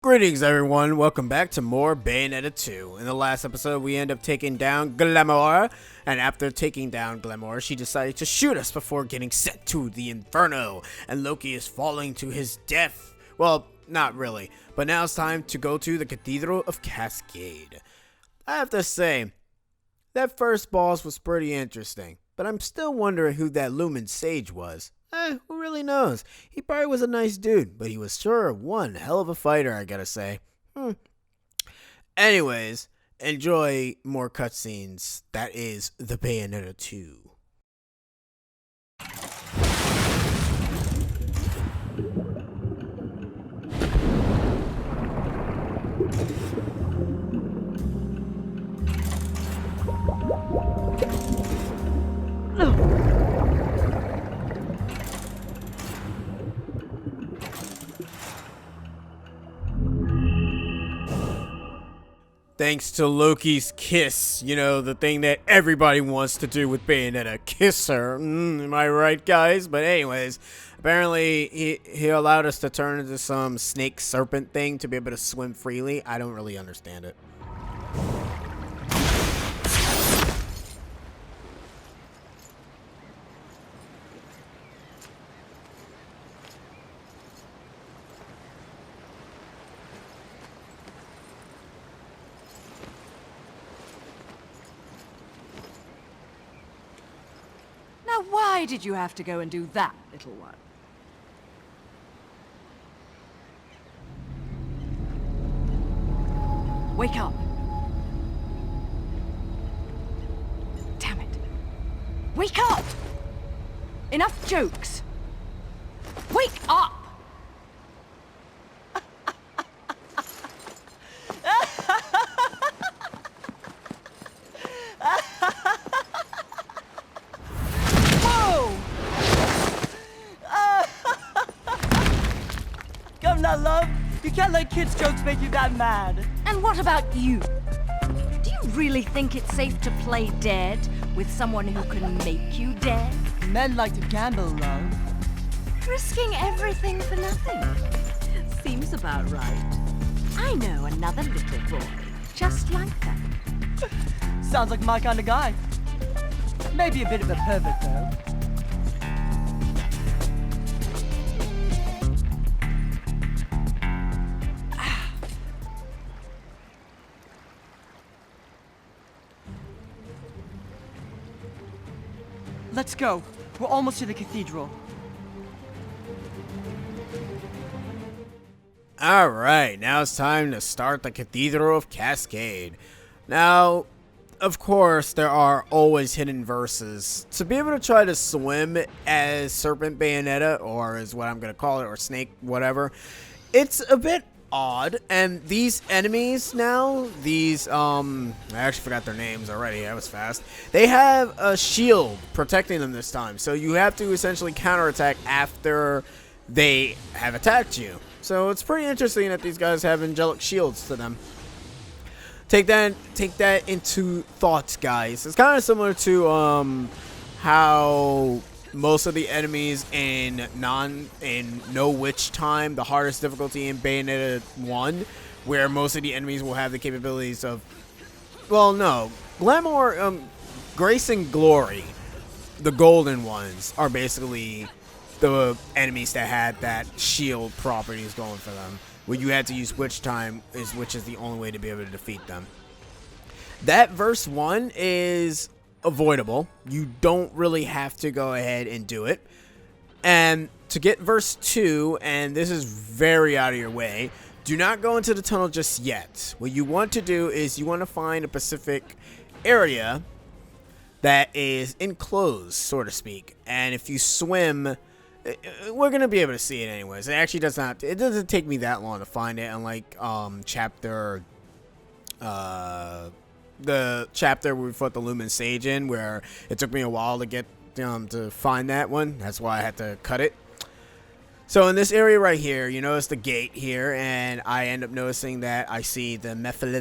Greetings everyone, welcome back to more Bayonetta 2. In the last episode we end up taking down Glamour, and after taking down Glamour she decided to shoot us before getting sent to the Inferno, and Loki is falling to his death. Well, not really, but now it's time to go to the Cathedral of Cascade. I have to say, that first boss was pretty interesting, but I'm still wondering who that Lumen Sage was. Who really knows? He probably was a nice dude, but he was sure one hell of a fighter, I gotta say. Anyways, enjoy more cutscenes. That is the Bayonetta 2. Thanks to Loki's kiss, you know, the thing that everybody wants to do with Bayonetta, kiss her. Am I right, guys? But anyways, apparently he allowed us to turn into some snake serpent thing to be able to swim freely. I don't really understand it. Now, why did you have to go and do that, little one? Wake up! Damn it! Wake up! Enough jokes! Wake up! Come now, love. You can't let kids' jokes make you that mad. And what about you? Do you really think it's safe to play dead with someone who can make you dead? Men like to gamble, love. Risking everything for nothing. Seems about right. I know another little boy just like that. Sounds like my kind of guy. Maybe a bit of a pervert, though. Let's go. We're almost to the cathedral. Alright, now it's time to start the Cathedral of Cascade. Now, of course, there are always hidden verses. To be able to try to swim as Serpent Bayonetta, or as what I'm going to call it, or Snake, whatever, it's a bit odd. And these enemies now, I actually forgot their names already, I was fast. They have a shield protecting them this time, so you have to essentially counterattack after they have attacked you. So it's pretty interesting that these guys have angelic shields to them. Take that into thought, guys. It's kind of similar to how most of the enemies in No Witch Time, the hardest difficulty in Bayonetta 1, where most of the enemies will have the capabilities of, well, no, Glamour, Grace and Glory, the golden ones, are basically the enemies that had that shield properties going for them, where you had to use Witch Time, which is the only way to be able to defeat them. That verse 1 is avoidable. You don't really have to go ahead and do it. And to get verse 2, and this is very out of your way, do not go into the tunnel just yet. What you want to do is you want to find a specific area that is enclosed, so to speak. And if you swim, we're going to be able to see it anyways. It actually doesn't take me that long to find it, unlike the chapter where we fought the Lumen Sage in, where it took me a while to get to find that one. That's why I had to cut it. So in this area right here, you notice the gate here, and I end up noticing that I see the methyl.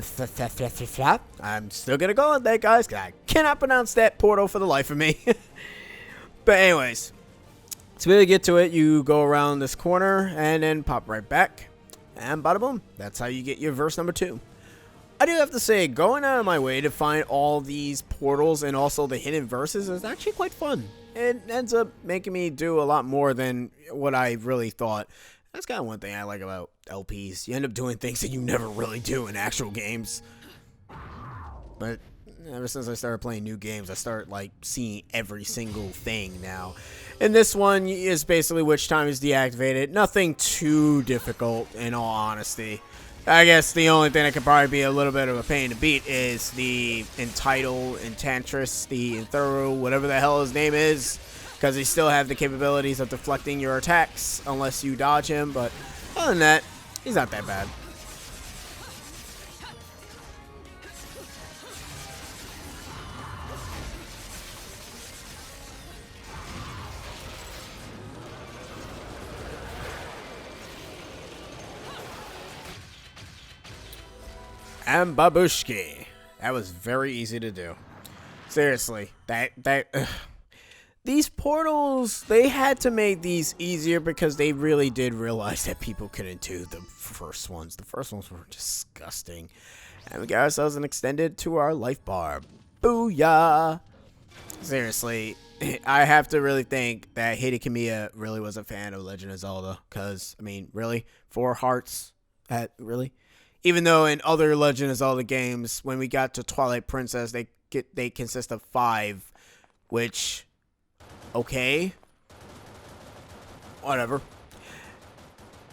I'm still gonna go with that, guys, because I cannot pronounce that portal for the life of me. But anyways, to really get to it, you go around this corner and then pop right back. And bada boom, that's how you get your verse number 2. I do have to say, going out of my way to find all these portals and also the hidden verses is actually quite fun. It ends up making me do a lot more than what I really thought. That's kind of one thing I like about LPs. You end up doing things that you never really do in actual games. But ever since I started playing new games, I start like seeing every single thing now. And this one is basically which time is deactivated. Nothing too difficult, in all honesty. I guess the only thing that could probably be a little bit of a pain to beat is the Entitle, Enchantress, the Thorough, whatever the hell his name is, because he still have the capabilities of deflecting your attacks unless you dodge him. But other than that, he's not that bad. And Babushki. That was very easy to do. Seriously, these portals, they had to make these easier because they really did realize that people couldn't do the first ones. The first ones were disgusting. And we got ourselves an extended to our life bar. Booyah! Seriously, I have to really think that Hideo Kamiya really was a fan of Legend of Zelda. Because, I mean, really? 4 hearts? Really? Even though in other Legend of Zelda games, when we got to Twilight Princess, they consist of 5, which, okay, whatever.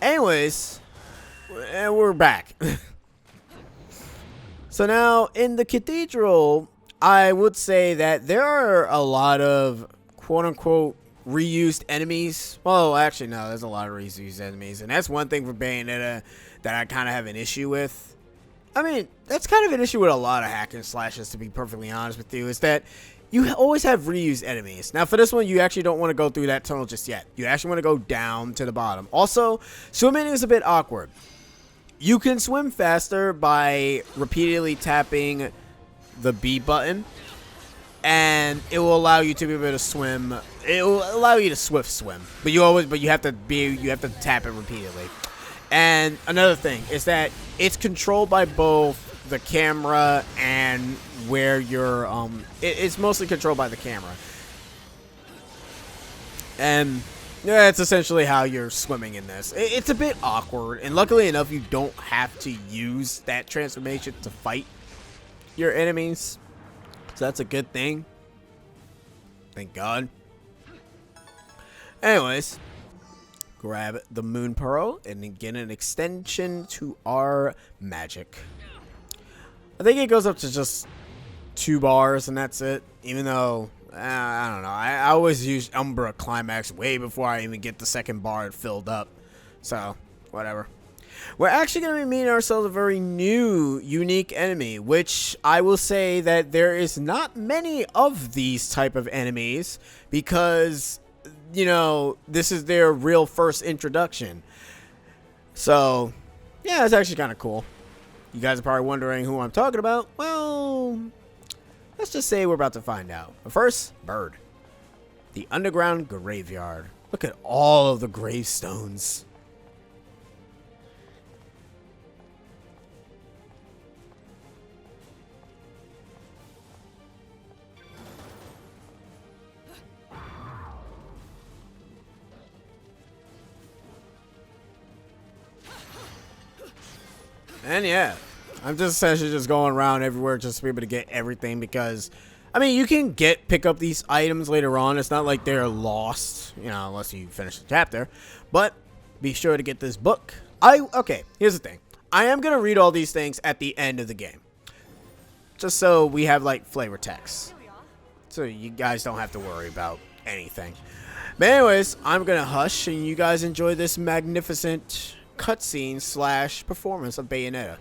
Anyways, we're back. So now in the cathedral, I would say that there are a lot of quote-unquote reused enemies. Well, actually, no, there's a lot of reused enemies, and that's one thing for Bayonetta that I kind of have an issue with. I mean, that's kind of an issue with a lot of hack and slashes, to be perfectly honest with you, is that you always have reused enemies. Now, for this one, you actually don't want to go through that tunnel just yet. You actually want to go down to the bottom. Also, swimming is a bit awkward. You can swim faster by repeatedly tapping the B button, and it will allow you to be able to swim. It will allow you to swift swim, but you have to tap it repeatedly. And another thing is that it's controlled by both the camera and where you're it's mostly controlled by the camera. And yeah, it's essentially how you're swimming in this. It's a bit awkward, and luckily enough, you don't have to use that transformation to fight your enemies. So that's a good thing. Thank God. Anyways, grab the Moon Pearl and get an extension to our magic. I think it goes up to just 2 bars and that's it. Even though, I don't know. I always use Umbra Climax way before I even get the second bar filled up. So, whatever. We're actually going to be meeting ourselves a very new, unique enemy, which I will say that there is not many of these type of enemies because, you know, this is their real first introduction. So, yeah, it's actually kind of cool. You guys are probably wondering who I'm talking about. Well, let's just say we're about to find out. But first, Bird. The underground graveyard. Look at all of the gravestones. And yeah, I'm just essentially just going around everywhere just to be able to get everything because, I mean, you can pick up these items later on. It's not like they're lost, you know, unless you finish the chapter. But be sure to get this book. Okay, here's the thing. I am going to read all these things at the end of the game. Just so we have, like, flavor text. So you guys don't have to worry about anything. But anyways, I'm going to hush and you guys enjoy this magnificent cutscene / performance of Bayonetta.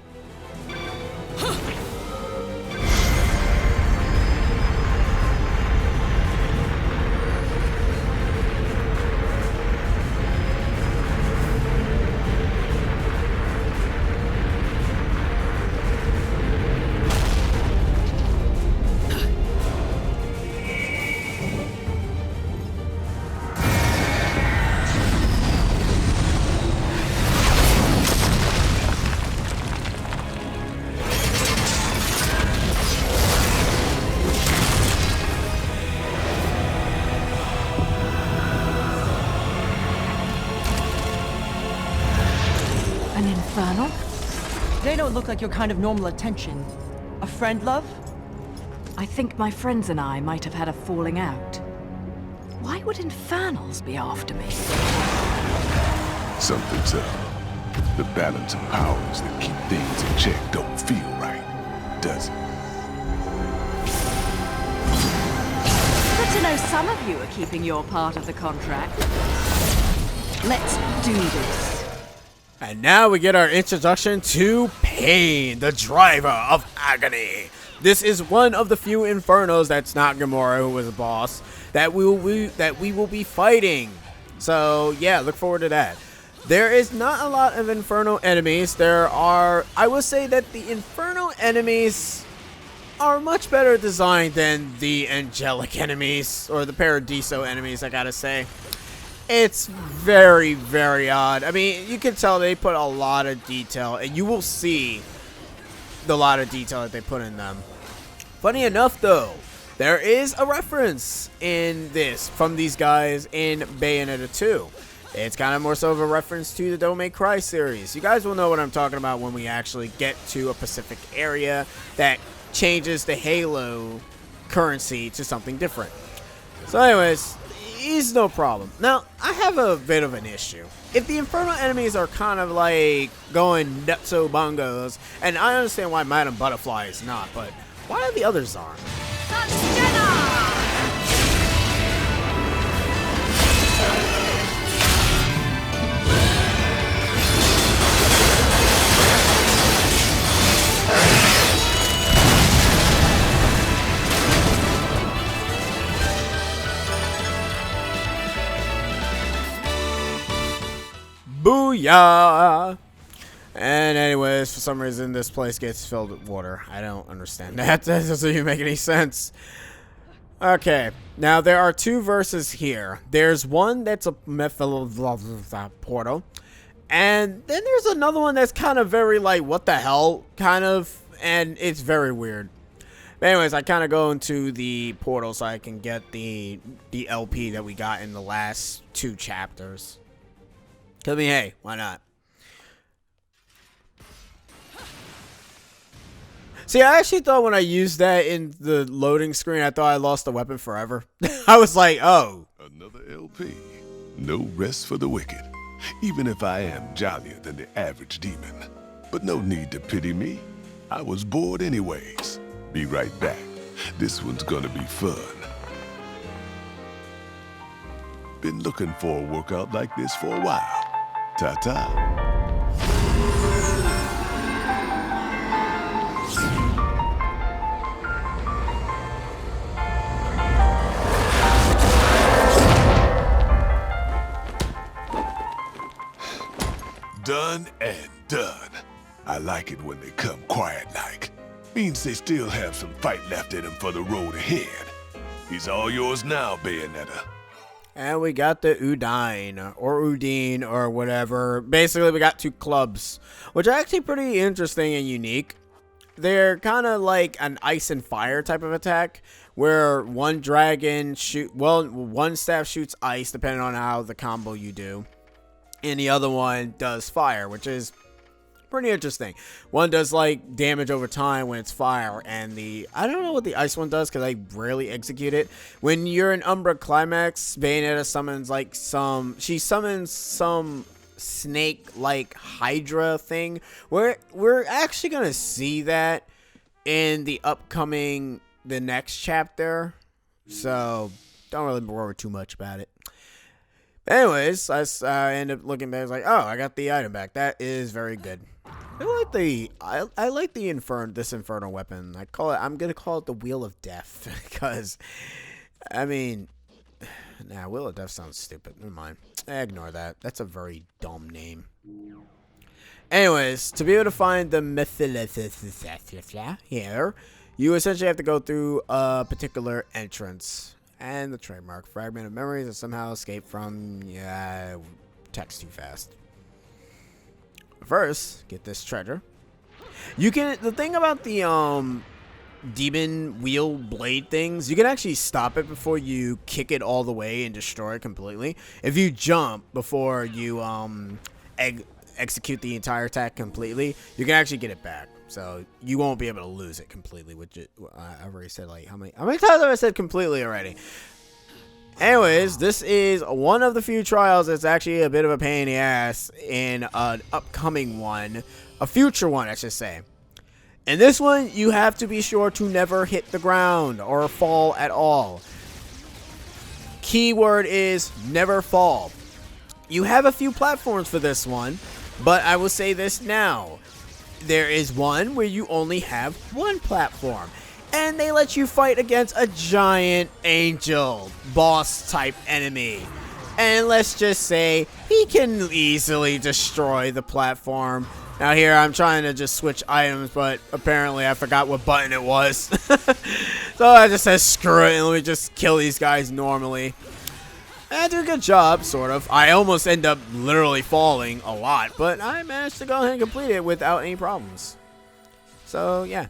They don't look like your kind of normal attention. A friend, love? I think my friends and I might have had a falling out. Why would Infernals be after me? Something's up. The balance of powers that keep things in check don't feel right, does it? Good to know some of you are keeping your part of the contract. Let's do this. And now we get our introduction to Pain, the driver of agony. This is one of the few Infernos that's not Gamora, who was a boss, that we will be fighting. So yeah, look forward to that. There is not a lot of Inferno enemies. I will say that the Inferno enemies are much better designed than the angelic enemies, or the Paradiso enemies, I gotta say. It's very, very odd. I mean, you can tell they put a lot of detail, and you will see the lot of detail that they put in them. Funny enough, though, there is a reference in this from these guys in Bayonetta 2. It's kind of more so of a reference to the Devil May Cry series. You guys will know what I'm talking about when we actually get to a Pacific area that changes the Halo currency to something different. So anyways, it's no problem. Now, I have a bit of an issue. If the Inferno enemies are kind of like going nutso bongos, and I understand why Madam Butterfly is not, but why the others aren't? Booyah! And anyways, for some reason this place gets filled with water. I don't understand that. That doesn't even make any sense. Okay, now there are two verses here. There's one that's a portal, and then there's another one that's kind of very like, what the hell, kind of, and it's very weird. But anyways, I kind of go into the portal so I can get the LP that we got in the last two chapters. I mean, hey, why not? See, I actually thought when I used that in the loading screen, I thought I lost the weapon forever. I was like, oh. Another LP. No rest for the wicked. Even if I am jollier than the average demon. But no need to pity me. I was bored anyways. Be right back. This one's gonna be fun. Been looking for a workout like this for a while. Ta-ta. Done and done. I like it when they come quiet-like. Means they still have some fight left in them for the road ahead. He's all yours now, Bayonetta. And we got the Udine, or Udine, or whatever. Basically, we got two clubs, which are actually pretty interesting and unique. They're kind of like an ice and fire type of attack, where one staff shoots ice, depending on how the combo you do. And the other one does fire, which is pretty interesting. One does like damage over time when it's fire, and I don't know what the ice one does because I rarely execute it. When you're in Umbra Climax, Bayonetta summons she summons some snake like Hydra thing. We're actually gonna see that in the next chapter, so don't really worry too much about it. Anyways, I end up looking back. I was like, oh, I got the item back. That is very good. I like this Inferno weapon. I'm gonna call it the Wheel of Death because, I mean, Wheel of Death sounds stupid. Never mind. Ignore that. That's a very dumb name. Anyways, to be able to find the here, you essentially have to go through a particular entrance. And the trademark fragment of memories that somehow escaped from text too fast. First, get this treasure. The thing about the demon wheel blade things, you can actually stop it before you kick it all the way and destroy it completely. If you jump before you execute the entire attack completely, you can actually get it back. So you won't be able to lose it completely, which I've already said, like, how many times have I said completely already? Anyways, this is one of the few trials that's actually a bit of a pain in the ass in an upcoming one, a future one, I should say. In this one, you have to be sure to never hit the ground or fall at all. Keyword is never fall. You have a few platforms for this one, but I will say this now. There is one where you only have one platform, and they let you fight against a giant angel boss type enemy. And let's just say he can easily destroy the platform. Now here I'm trying to just switch items, but apparently I forgot what button it was. So I just said screw it and let me just kill these guys normally. And I do a good job, sort of. I almost end up literally falling a lot, but I managed to go ahead and complete it without any problems. So yeah.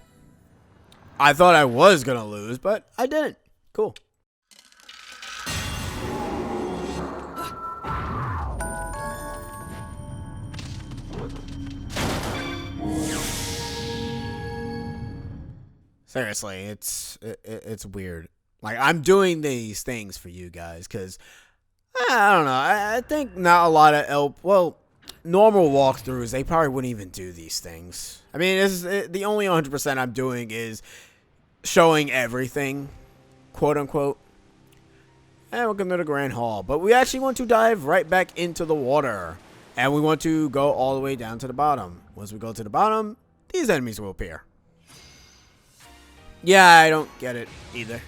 I thought I was going to lose, but I didn't. Cool. Seriously, it's weird. Like, I'm doing these things for you guys because I don't know. I think not a lot of normal walkthroughs, they probably wouldn't even do these things. I mean, the only 100% I'm doing is showing everything, quote unquote. And welcome to the Grand Hall. But we actually want to dive right back into the water. And we want to go all the way down to the bottom. Once we go to the bottom, these enemies will appear. Yeah, I don't get it either.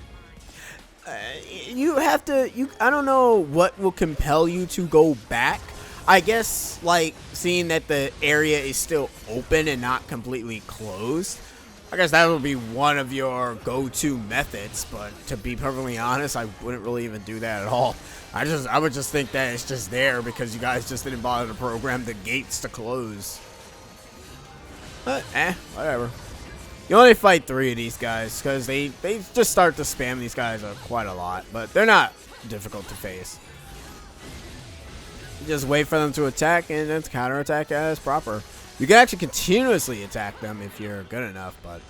I don't know what will compel you to go back. I guess, like, seeing that the area is still open and not completely closed. I guess that would be one of your go-to methods, but to be perfectly honest, I wouldn't really even do that at all. I would just think that it's just there because you guys just didn't bother to program the gates to close. But, whatever. You only fight 3 of these guys because they just start to spam these guys quite a lot, but they're not difficult to face. You just wait for them to attack and then counterattack as proper. You can actually continuously attack them if you're good enough, but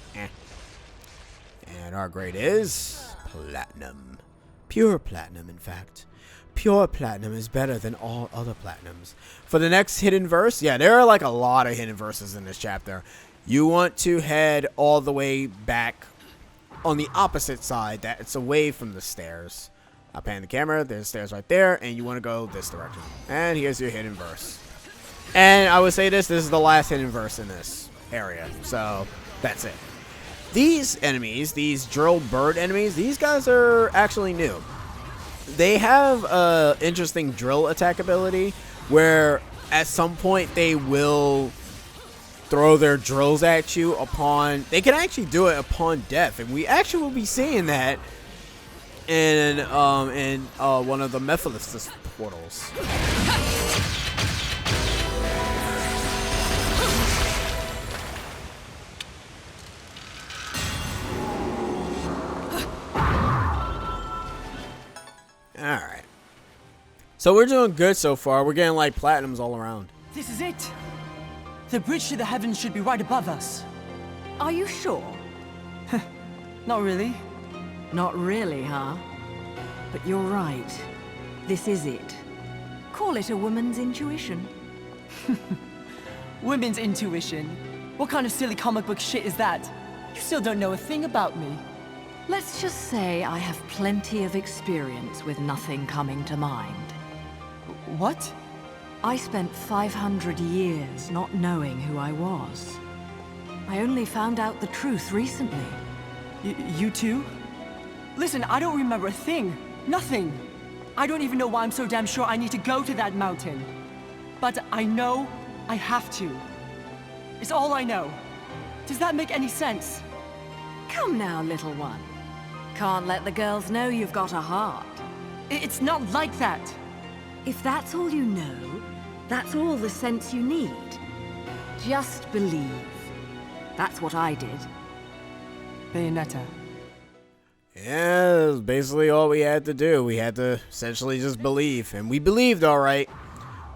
And our grade is Platinum. Pure Platinum, in fact. Pure Platinum is better than all other Platinums. For the next hidden verse, yeah, there are like a lot of hidden verses in this chapter. You want to head all the way back on the opposite side. That's away from the stairs. I'll pan the camera. There's stairs right there. And you want to go this direction. And here's your hidden verse. And I would say this is the last hidden verse in this area. So that's it. These enemies, these drill bird enemies, these guys are actually new. They have an interesting drill attack ability where at some point they will throw their drills at you upon, they can actually do it upon death, and we actually will be seeing that in one of the Mephilistus portals. Alright. So we're doing good so far. We're getting like platinums all around. This is it. The bridge to the heavens should be right above us. Are you sure? Not really. Not really, huh? But you're right. This is it. Call it a woman's intuition. Women's intuition? What kind of silly comic book shit is that? You still don't know a thing about me. Let's just say I have plenty of experience with nothing coming to mind. What? I spent 500 years not knowing who I was. I only found out the truth recently. You too? Listen, I don't remember a thing. Nothing. I don't even know why I'm so damn sure I need to go to that mountain. But I know I have to. It's all I know. Does that make any sense? Come now, little one. Can't let the girls know you've got a heart. It's not like that. If that's all you know, that's all the sense you need. Just believe. That's what I did. Bayonetta. Yeah, that's basically all we had to do. We had to essentially just believe, and we believed all right.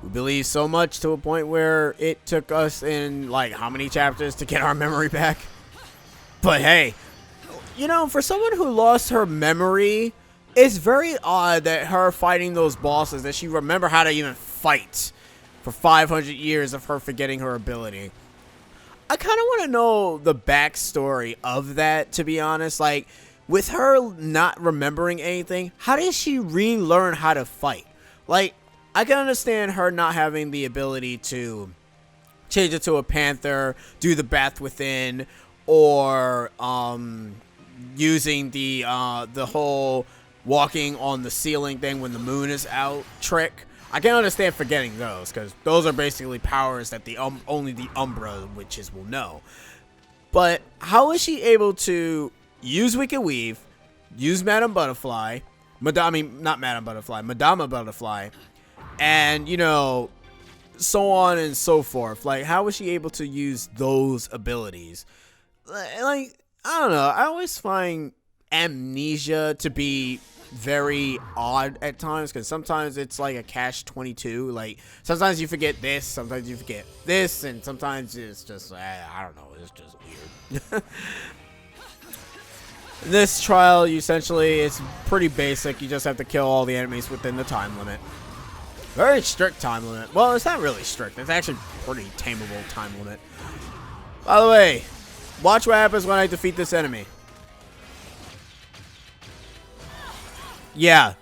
We believe so much to a point where it took us in, like, how many chapters to get our memory back? But hey, you know, for someone who lost her memory, it's very odd that her fighting those bosses, that she remember how to even fight for 500 years of her forgetting her ability. I kind of want to know the backstory of that, to be honest. Like, with her not remembering anything, how did she relearn how to fight? Like, I can understand her not having the ability to change it to a panther, do the bath within, or using the whole walking on the ceiling thing when the moon is out trick. I can understand forgetting those, because those are basically powers that only the Umbra witches will know. But how is she able to use Wicked Weave, use Madame Butterfly, Madama Butterfly, and, you know, so on and so forth? Like, how was she able to use those abilities? Like, I don't know. I always find amnesia to be very odd at times, because sometimes it's like a catch-22. Like, sometimes you forget this, sometimes you forget this, and sometimes it's just, I don't know, it's just weird. This trial, essentially, it's pretty basic. You just have to kill all the enemies within the time limit. Very strict time limit. Well, it's not really strict. It's actually pretty tameable time limit. By the way, watch what happens when I defeat this enemy. Yeah.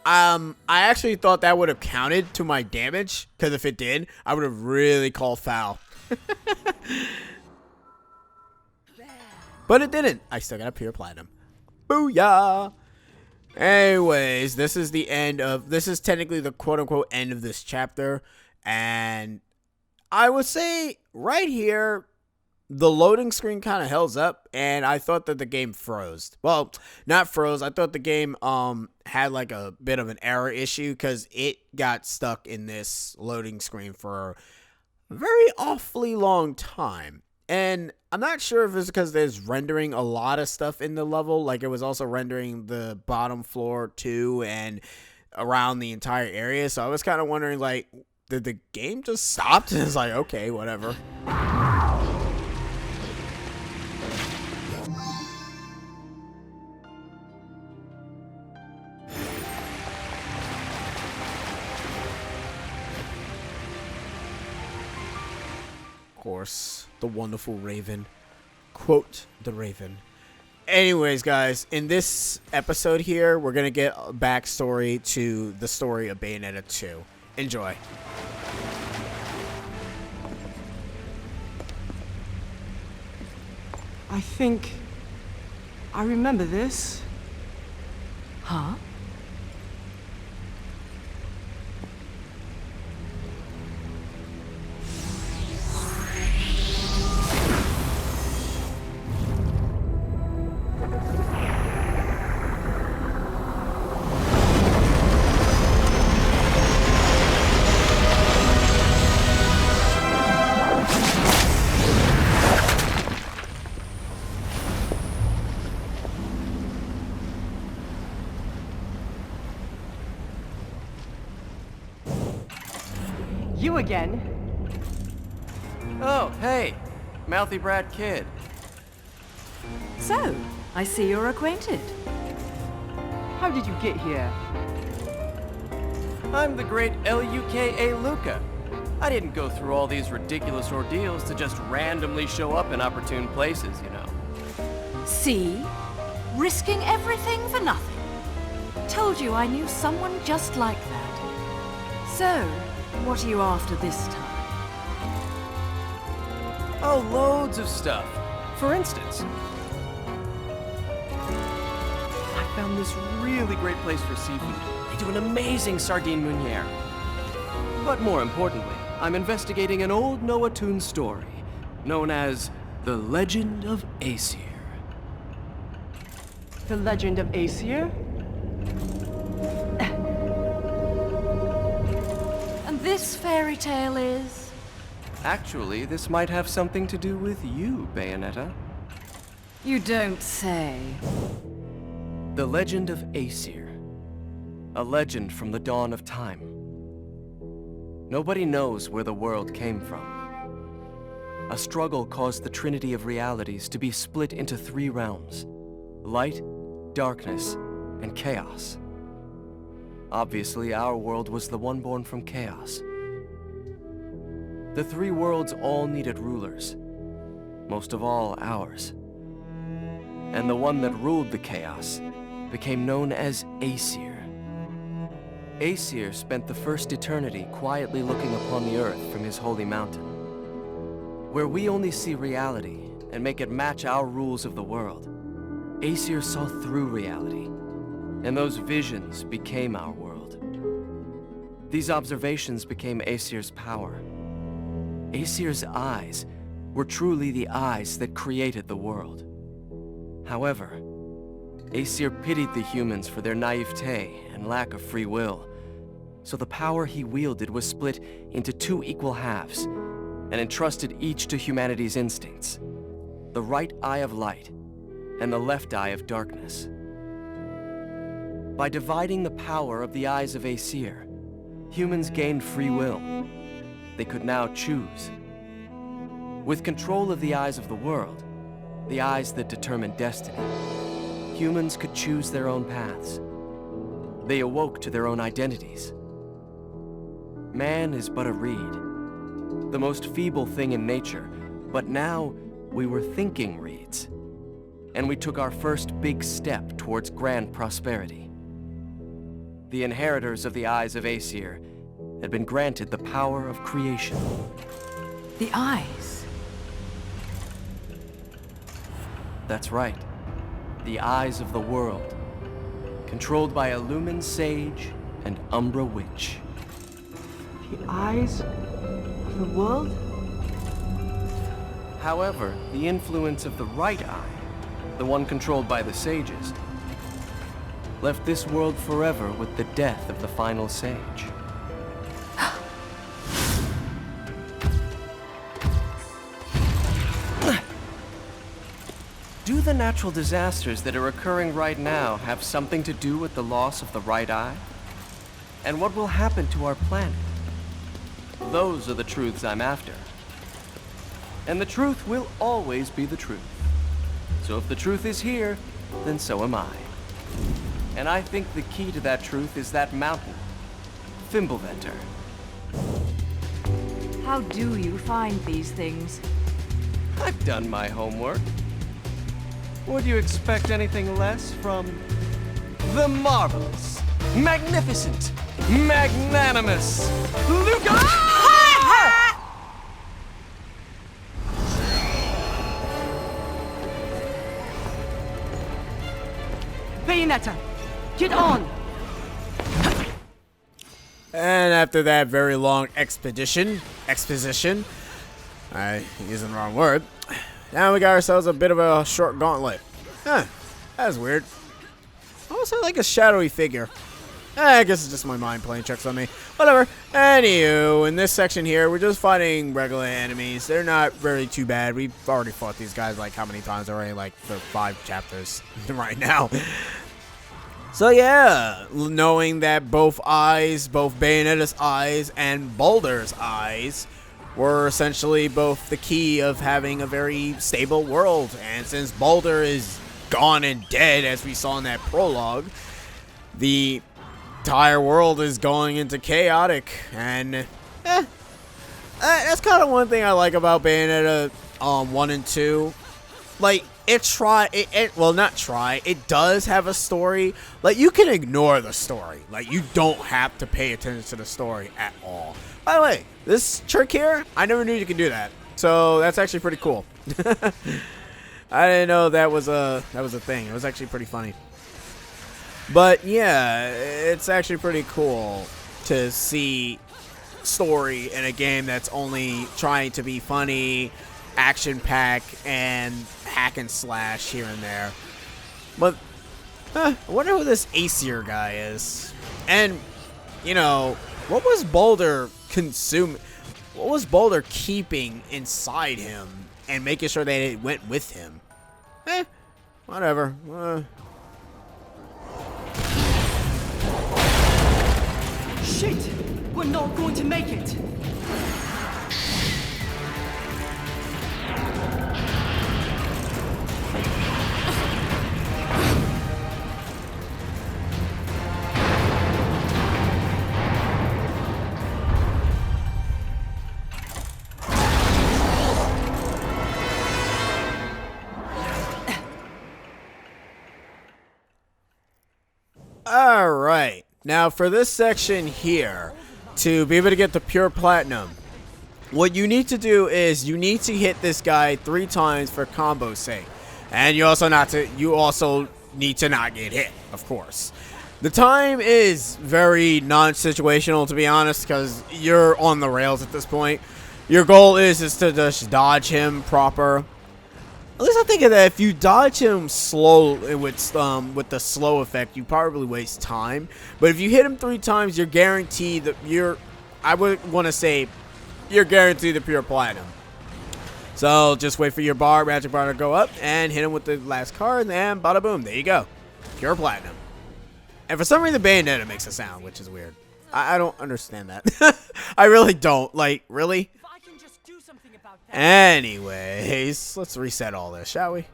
I actually thought that would have counted to my damage, because if it did, I would have really called foul. But it didn't. I still got a pure platinum. Booyah! Anyways, this is technically the quote-unquote end of this chapter, and I would say right here, the loading screen kind of held up, and I thought that the game froze. Well, not froze. I thought the game had like a bit of an error issue, because it got stuck in this loading screen for a very awfully long time. And I'm not sure if it's because there's rendering a lot of stuff in the level. Like, it was also rendering the bottom floor too, and around the entire area. So I was kind of wondering, like, did the game just stop? And it's like, okay, whatever. Course, the wonderful Raven. Quote the Raven. Anyways, guys, in this episode here, we're gonna get a backstory to the story of Bayonetta 2. Enjoy. I think I remember this. Huh? You again? Oh, hey, mouthy brat kid. So, I see you're acquainted. How did you get here? I'm the great Luka Luca. I didn't go through all these ridiculous ordeals to just randomly show up in opportune places, you know. See? Risking everything for nothing. Told you I knew someone just like that. So, what are you after this time? Oh, loads of stuff. For instance, I found this really great place for seafood. They do an amazing sardine meuniere. But more importantly, I'm investigating an old Noah-Toon story known as The Legend of Aesir. The Legend of Aesir? And this fairy tale is? Actually, this might have something to do with you, Bayonetta. You don't say. The Legend of Aesir. A legend from the dawn of time. Nobody knows where the world came from. A struggle caused the trinity of realities to be split into 3 realms: light, darkness, and chaos. Obviously, our world was the one born from chaos. The 3 worlds all needed rulers, most of all ours. And the one that ruled the chaos became known as Aesir. Aesir spent the first eternity quietly looking upon the earth from his holy mountain. Where we only see reality and make it match our rules of the world, Aesir saw through reality, and those visions became our world. These observations became Aesir's power. Aesir's eyes were truly the eyes that created the world. However, Aesir pitied the humans for their naivete and lack of free will, so the power he wielded was split into 2 equal halves and entrusted each to humanity's instincts: the right eye of light and the left eye of darkness. By dividing the power of the eyes of Aesir, humans gained free will. They could now choose. With control of the eyes of the world, the eyes that determine destiny, humans could choose their own paths. They awoke to their own identities. Man is but a reed, the most feeble thing in nature, but now we were thinking reeds, and we took our first big step towards grand prosperity. The inheritors of the eyes of Aesir had been granted the power of creation. The eyes. That's right. The eyes of the world, controlled by a Lumen Sage and Umbra Witch. The eyes of the world? However, the influence of the right eye, the one controlled by the sages, left this world forever with the death of the final sage. Do the natural disasters that are occurring right now have something to do with the loss of the right eye? And what will happen to our planet? Those are the truths I'm after. And the truth will always be the truth. So if the truth is here, then so am I. And I think the key to that truth is that mountain, Fimbulventer. How do you find these things? I've done my homework. Would you expect anything less from the marvelous, magnificent, magnanimous Luca? Bayonetta, get on! And after that very long exposition, I using the wrong word. Now we got ourselves a bit of a short gauntlet. Huh, that's weird. Also like a shadowy figure. I guess it's just my mind playing tricks on me. Whatever. Anywho, in this section here, we're just fighting regular enemies. They're not really too bad. We've already fought these guys like how many times already? Like for 5 chapters right now. So yeah, knowing that both eyes, both Bayonetta's eyes and Boulder's eyes, were essentially both the key of having a very stable world. And since Boulder is gone and dead, as we saw in that prologue, the entire world is going into chaotic. And that's kind of one thing I like about Bayonetta 1 and 2. Like, it does have a story. Like, you can ignore the story. Like, you don't have to pay attention to the story at all. By the way, this trick here, I never knew you could do that. So that's actually pretty cool. I didn't know that was a thing. It was actually pretty funny. But yeah, it's actually pretty cool to see story in a game that's only trying to be funny, action-packed, and hack and slash here and there. But I wonder who this Aesir guy is. And, you know, what was Boulder consuming? What was Boulder keeping inside him and making sure that it went with him? Whatever. Shit! We're not going to make it. Alright, now for this section here, to be able to get the pure platinum, what you need to do is you need to hit this guy 3 times for combo's sake. And you also need to not get hit, of course. The time is very non-situational, to be honest, because you're on the rails at this point. Your goal is to just dodge him proper. At least I think that if you dodge him slow with the slow effect, you probably waste time. But if you hit him 3 times, you're guaranteed that I would want to say you're guaranteed the pure platinum. So just wait for your magic bar to go up and hit him with the last card, and bada boom, there you go, pure platinum. And for some reason, Bayonetta makes a sound, which is weird. I don't understand that. I really don't. Like, really? Anyways, let's reset all this, shall we?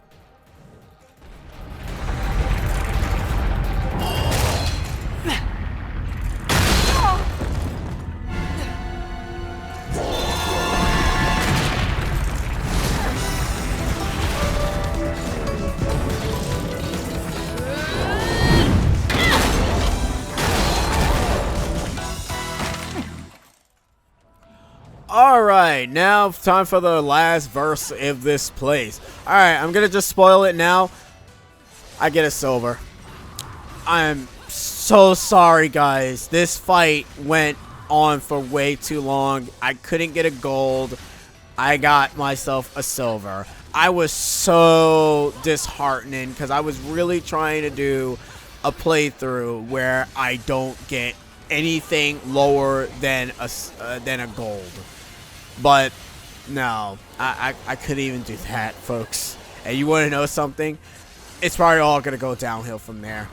Alright, now time for the last verse of this place. Alright, I'm gonna just spoil it now. I get a silver. I'm so sorry, guys. This fight went on for way too long. I couldn't get a gold. I got myself a silver. I was so disheartening because I was really trying to do a playthrough where I don't get anything lower than a gold. But no, I couldn't even do that, folks. And you want to know something? It's probably all going to go downhill from there.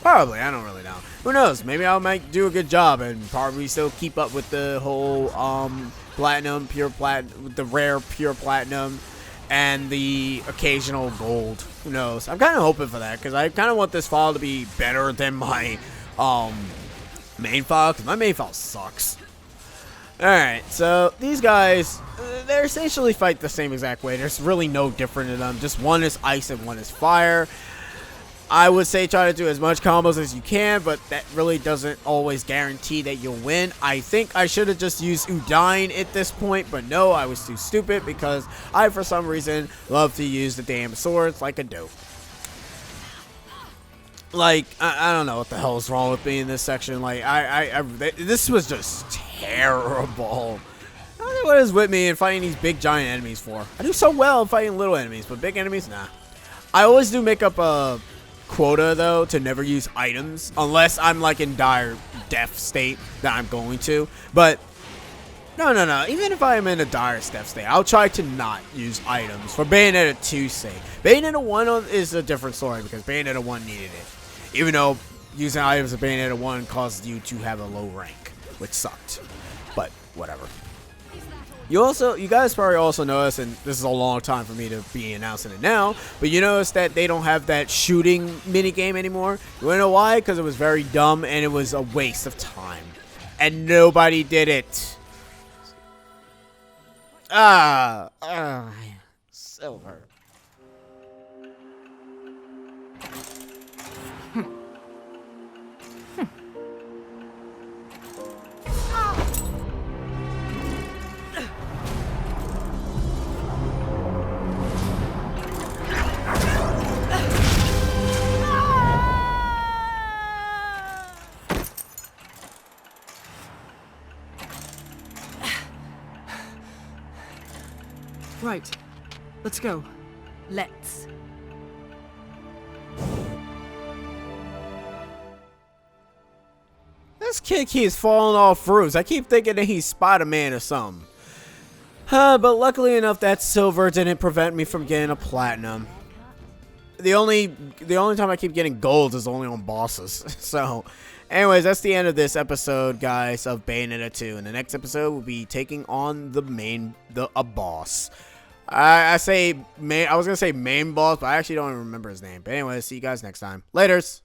Probably, I don't really know. Who knows? Maybe I might do a good job and probably still keep up with the whole platinum, pure platinum, the rare pure platinum, and the occasional gold. Who knows? I'm kind of hoping for that because I kind of want this file to be better than my main file, because my main file sucks. Alright, so these guys, they essentially fight the same exact way. There's really no different in them. Just one is ice and one is fire. I would say try to do as much combos as you can, but that really doesn't always guarantee that you'll win. I think I should have just used Udine at this point, but no, I was too stupid because I, for some reason, love to use the damn swords like a dope. Like, I don't know what the hell is wrong with me in this section. Like, this was just terrible. I don't know what is with me in fighting these big giant enemies for. I do so well in fighting little enemies, but big enemies, nah. I always do make up a quota, though, to never use items, unless I'm, like, in dire death state that I'm going to. But, no. Even if I am in a dire death state, I'll try to not use items for Bayonetta 2's sake. Bayonetta 1 is a different story, because Bayonetta 1 needed it. Even though using items of Bayonetta 1 caused you to have a low rank, which sucked. But, whatever. You guys probably also noticed, and this is a long time for me to be announcing it now, but you notice that they don't have that shooting minigame anymore. You wanna know why? Because it was very dumb and it was a waste of time. And nobody did it. Silver. Right. Let's go. Let's. This kid keeps falling off roofs. I keep thinking that he's Spider-Man or something. But luckily enough, that silver didn't prevent me from getting a platinum. The only time I keep getting golds is only on bosses. So, Anyways, that's the end of this episode, guys, of Bayonetta 2. In the next episode, we'll be taking on a boss. I was gonna say main boss, but I actually don't even remember his name. But anyways, see you guys next time. Laters.